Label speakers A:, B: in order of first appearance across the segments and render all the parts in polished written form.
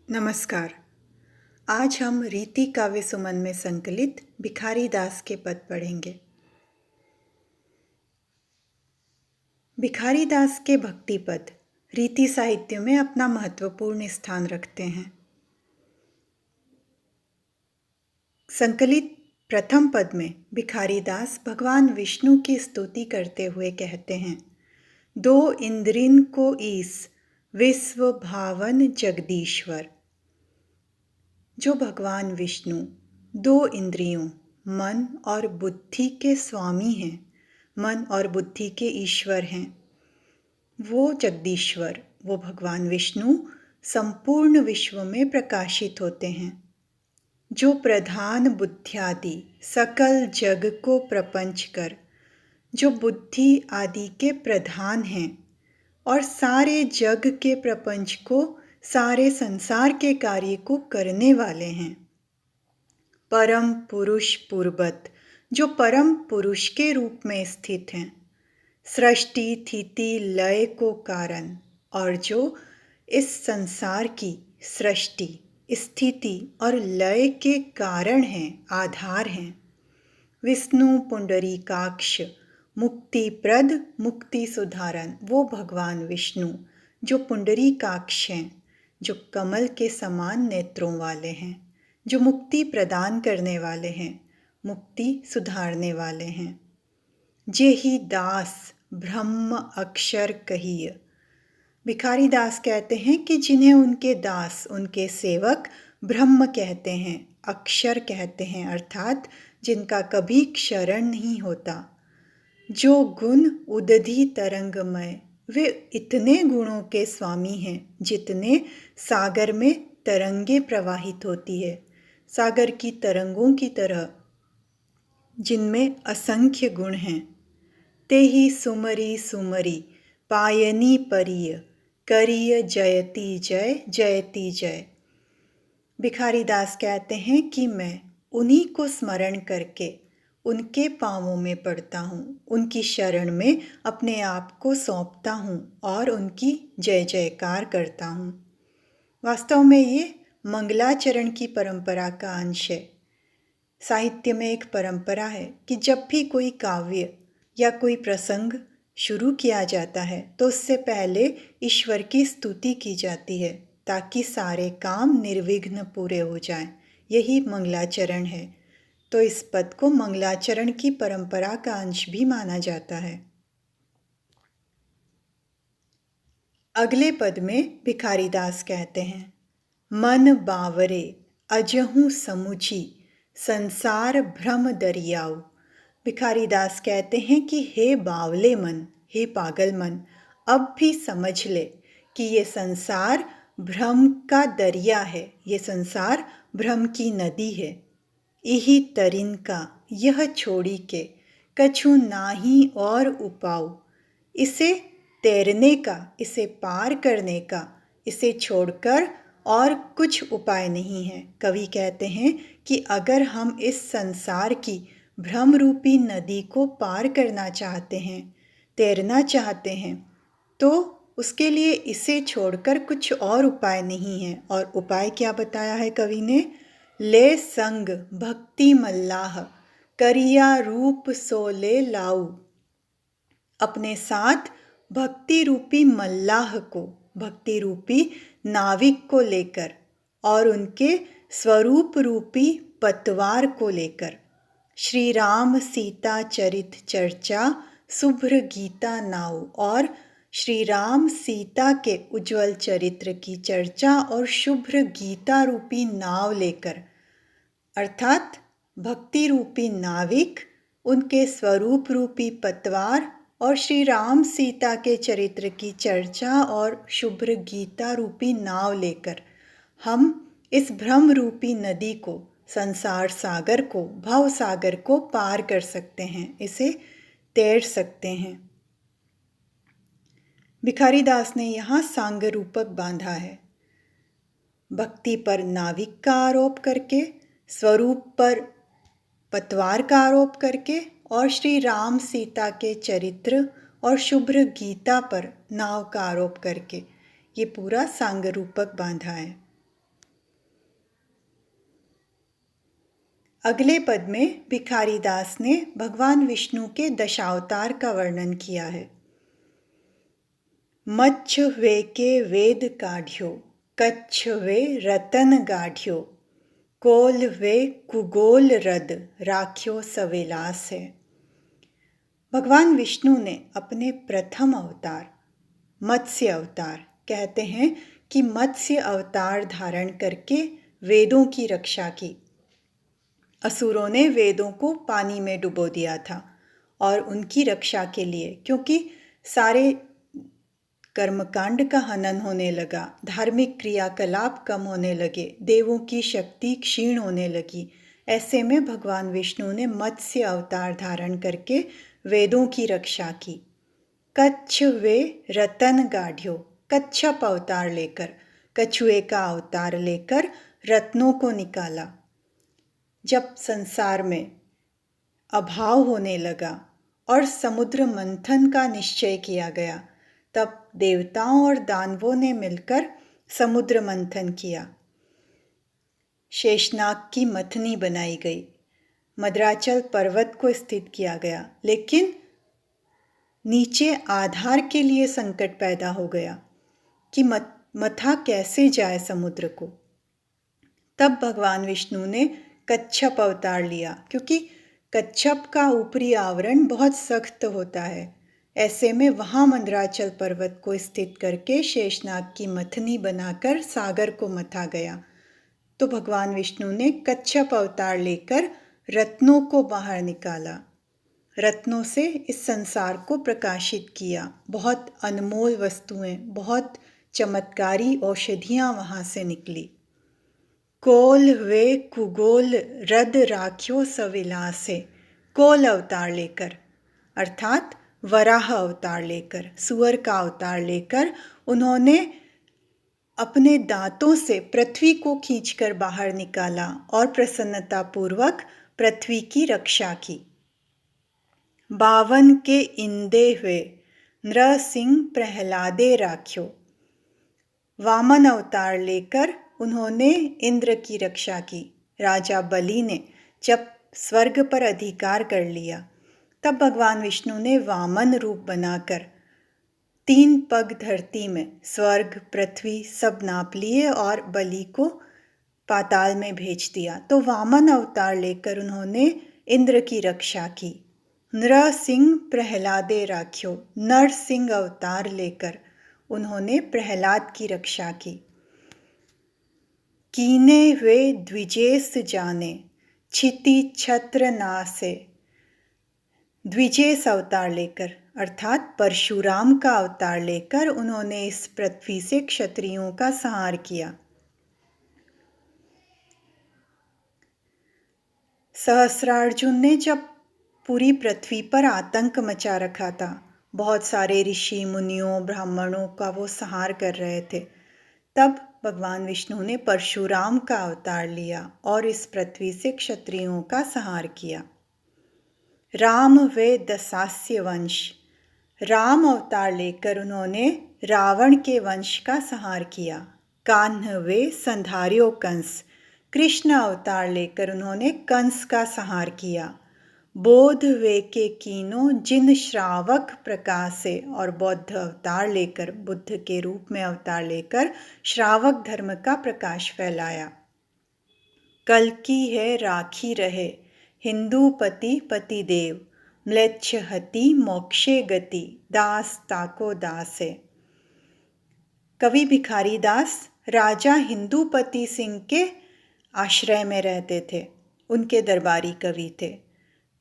A: नमस्कार। आज हम रीति काव्य सुमन में संकलित भिखारी दास के पद पढ़ेंगे। भिखारी दास के भक्ति पद रीति साहित्य में अपना महत्वपूर्ण स्थान रखते हैं। संकलित प्रथम पद में भिखारी दास भगवान विष्णु की स्तुति करते हुए कहते हैं, दो इंद्रिन को ईस विश्व भावन जगदीश्वर। जो भगवान विष्णु दो इंद्रियों मन और बुद्धि के स्वामी हैं, मन और बुद्धि के ईश्वर हैं, वो जगदीश्वर, वो भगवान विष्णु संपूर्ण विश्व में प्रकाशित होते हैं। जो प्रधान बुद्ध्यादि सकल जग को प्रपंच कर, जो बुद्धि आदि के प्रधान हैं और सारे जग के प्रपंच को, सारे संसार के कार्य को करने वाले हैं। परम पुरुष पूर्वत, जो परम पुरुष के रूप में स्थित हैं। सृष्टि स्थिति लय को कारण, और जो इस संसार की सृष्टि स्थिति और लय के कारण हैं, आधार हैं। विष्णु पुंडरीकाक्ष मुक्तिप्रद मुक्ति सुधारन, वो भगवान विष्णु जो पुंडरीकाक्ष हैं, जो कमल के समान नेत्रों वाले हैं, जो मुक्ति प्रदान करने वाले हैं, मुक्ति सुधारने वाले हैं। जेहि दास ब्रह्म अक्षर कहिय। भिखारी दास कहते हैं कि जिन्हें उनके दास, उनके सेवक ब्रह्म कहते हैं, अक्षर कहते हैं, अर्थात जिनका कभी क्षरण नहीं होता। जो गुण उदधि तरंगमय, वे इतने गुणों के स्वामी हैं जितने सागर में तरंगे प्रवाहित होती है, सागर की तरंगों की तरह, जिनमें असंख्य गुण हैं। ते ही सुमरी सुमरी पायनी परिय, करिय जयति जय जयति जय। भिखारी दास कहते हैं कि मैं उन्हीं को स्मरण करके उनके पांवों में पड़ता हूँ, उनकी शरण में अपने आप को सौंपता हूँ और उनकी जय जयकार करता हूँ। वास्तव में ये मंगलाचरण की परंपरा का अंश है। साहित्य में एक परंपरा है कि जब भी कोई काव्य या कोई प्रसंग शुरू किया जाता है तो उससे पहले ईश्वर की स्तुति की जाती है, ताकि सारे काम निर्विघ्न पूरे हो जाएं। यही मंगलाचरण है। तो इस पद को मंगलाचरण की परंपरा का अंश भी माना जाता है। अगले पद में भिखारी दास कहते हैं, मन बावरे अजहू समुची संसार भ्रम दरियाऊ। भिखारी दास कहते हैं कि हे बावले मन, हे पागल मन, अब भी समझ ले कि ये संसार भ्रम का दरिया है, ये संसार भ्रम की नदी है। इही तरिन का यह छोड़ी के कछु नाही और उपाऊ। इसे तैरने का, इसे पार करने का, इसे छोड़कर और कुछ उपाय नहीं है। कवि कहते हैं कि अगर हम इस संसार की भ्रम रूपी नदी को पार करना चाहते हैं, तैरना चाहते हैं, तो उसके लिए इसे छोड़कर कुछ और उपाय नहीं है। और उपाय क्या बताया है कवि ने? ले संग भक्ति मल्लाह करिया रूप सोले लाऊ। अपने साथ भक्ति रूपी मल्लाह को, भक्ति रूपी नाविक को लेकर और उनके स्वरूप रूपी पतवार को लेकर। श्री राम सीता चरित चर्चा शुभ्र गीता नाऊ, और श्री राम सीता के उज्जवल चरित्र की चर्चा और शुभ्र गीता रूपी नाव लेकर, अर्थात भक्ति रूपी नाविक, उनके स्वरूप रूपी पतवार और श्री राम सीता के चरित्र की चर्चा और शुभ्र गीता रूपी नाव लेकर हम इस भ्रम रूपी नदी को, संसार सागर को, भव सागर को पार कर सकते हैं, इसे तैर सकते हैं। भिखारी दास ने यहाँ सांग रूपक बांधा है। भक्ति पर नाविक का आरोप करके, स्वरूप पर पतवार का आरोप करके और श्री राम सीता के चरित्र और शुभ्र गीता पर नाव का आरोप करके ये पूरा सांग रूपक बांधा है। अगले पद में भिखारी दास ने भगवान विष्णु के दशावतार का वर्णन किया है। मच्छ वे के वेद काढ़्यो, कच्छ वे रतन गाढ़्यो, कोल वे कुगोल रद, राख्यो सवेलास है। भगवान विष्णु ने अपने प्रथम अवतार मत्स्य अवतार, कहते हैं कि मत्स्य अवतार धारण करके वेदों की रक्षा की। असुरों ने वेदों को पानी में डुबो दिया था और उनकी रक्षा के लिए, क्योंकि सारे कर्मकांड का हनन होने लगा, धार्मिक क्रियाकलाप कम होने लगे, देवों की शक्ति क्षीण होने लगी। ऐसे में भगवान विष्णु ने मत्स्य अवतार धारण करके वेदों की रक्षा की। कच्छ वे रतन गाढ़्यो, कच्छप अवतार लेकर, कछुए का अवतार लेकर रत्नों को निकाला। जब संसार में अभाव होने लगा और समुद्र मंथन का निश्चय किया गया, तब देवताओं और दानवों ने मिलकर समुद्र मंथन किया। शेषनाग की मथनी बनाई गई, मद्राचल पर्वत को स्थित किया गया, लेकिन नीचे आधार के लिए संकट पैदा हो गया कि मथा कैसे जाए समुद्र को। तब भगवान विष्णु ने कच्छप अवतार लिया, क्योंकि कच्छप का ऊपरी आवरण बहुत सख्त होता है। ऐसे में वहाँ मंदराचल पर्वत को स्थित करके शेषनाग की मथनी बनाकर सागर को मथा गया। तो भगवान विष्णु ने कच्छप अवतार लेकर रत्नों को बाहर निकाला, रत्नों से इस संसार को प्रकाशित किया। बहुत अनमोल वस्तुएं, बहुत चमत्कारी औषधियां वहां से निकली। कोल वे कुगोल रद राख्यो सविलासे, कोल अवतार लेकर अर्थात वराह अवतार लेकर, सुअर का अवतार लेकर उन्होंने अपने दांतों से पृथ्वी को खींचकर बाहर निकाला और प्रसन्नतापूर्वक पृथ्वी की रक्षा की। बावन के इंदे हुए नृसिंह प्रहलादे राख्यो, वामन अवतार लेकर उन्होंने इंद्र की रक्षा की। राजा बलि ने जब स्वर्ग पर अधिकार कर लिया, तब भगवान विष्णु ने वामन रूप बनाकर 3 पग धरती में स्वर्ग पृथ्वी सब नाप लिए और बलि को पाताल में भेज दिया। तो वामन अवतार लेकर उन्होंने इंद्र की रक्षा की। नृसिंह प्रहलादे राख्यो, नरसिंह अवतार लेकर उन्होंने प्रहलाद की रक्षा की। कीने वे द्विजेस जाने, छिति छत्र नासे, द्विजेस अवतार लेकर अर्थात परशुराम का अवतार लेकर उन्होंने इस पृथ्वी से क्षत्रियों का संहार किया। सहस्रार्जुन ने जब पूरी पृथ्वी पर आतंक मचा रखा था, बहुत सारे ऋषि मुनियों ब्राह्मणों का वो संहार कर रहे थे, तब भगवान विष्णु ने परशुराम का अवतार लिया और इस पृथ्वी से क्षत्रियों का संहार किया। राम वे दशास्य वंश, राम अवतार लेकर उन्होंने रावण के वंश का संहार किया। कान्ह वे संधार्यो कंस, कृष्ण अवतार लेकर उन्होंने कंस का संहार किया। बोध वे के कीनो जिन श्रावक प्रकाशे, और बौद्ध अवतार लेकर बुद्ध के रूप में अवतार लेकर श्रावक धर्म का प्रकाश फैलाया। कल की है राखी रहे, हिंदू पति पति देव, म्लेच्छ हति मोक्षे गति, दास ताको दास है। कवि भिखारी दास राजा हिंदूपति सिंह के आश्रय में रहते थे, उनके दरबारी कवि थे।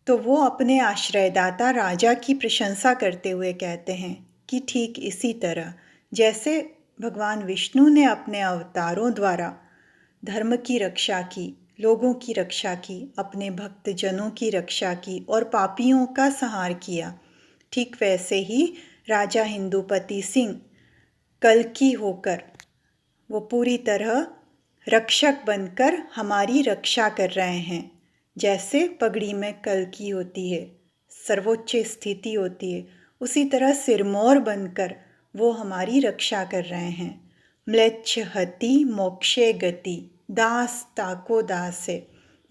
A: तो वो अपने आश्रयदाता राजा की प्रशंसा करते हुए कहते हैं कि ठीक इसी तरह जैसे भगवान विष्णु ने अपने अवतारों द्वारा धर्म की रक्षा की, लोगों की रक्षा की, अपने भक्तजनों की रक्षा की और पापियों का संहार किया, ठीक वैसे ही राजा हिंदूपति सिंह कल्कि होकर वो पूरी तरह रक्षक बनकर हमारी रक्षा कर रहे हैं। जैसे पगड़ी में कल्कि होती है, सर्वोच्च स्थिति होती है, उसी तरह सिरमौर बनकर वो हमारी रक्षा कर रहे हैं। म्लेच्छ हति मोक्षे गति, दास ताको दास है।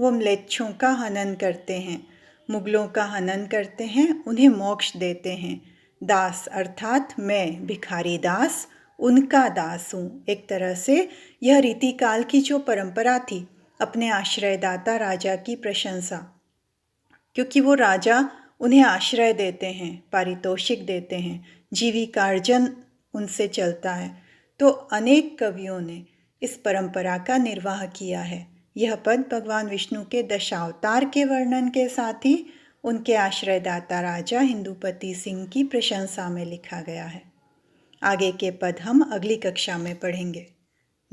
A: वो म्लेच्छों का हनन करते हैं, मुगलों का हनन करते हैं, उन्हें मोक्ष देते हैं। दास अर्थात मैं भिखारी दास उनका दास हूँ। एक तरह से यह रीतिकाल की जो परंपरा थी, अपने आश्रयदाता राजा की प्रशंसा, क्योंकि वो राजा उन्हें आश्रय देते हैं, पारितोषिक देते हैं, जीविकार्जन उनसे चलता है। तो अनेक कवियों ने इस परंपरा का निर्वाह किया है। यह पद भगवान विष्णु के दशावतार के वर्णन के साथ ही उनके आश्रयदाता राजा हिंदुपति सिंह की प्रशंसा में लिखा गया है। आगे के पद हम अगली कक्षा में पढ़ेंगे।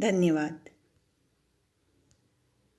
A: धन्यवाद।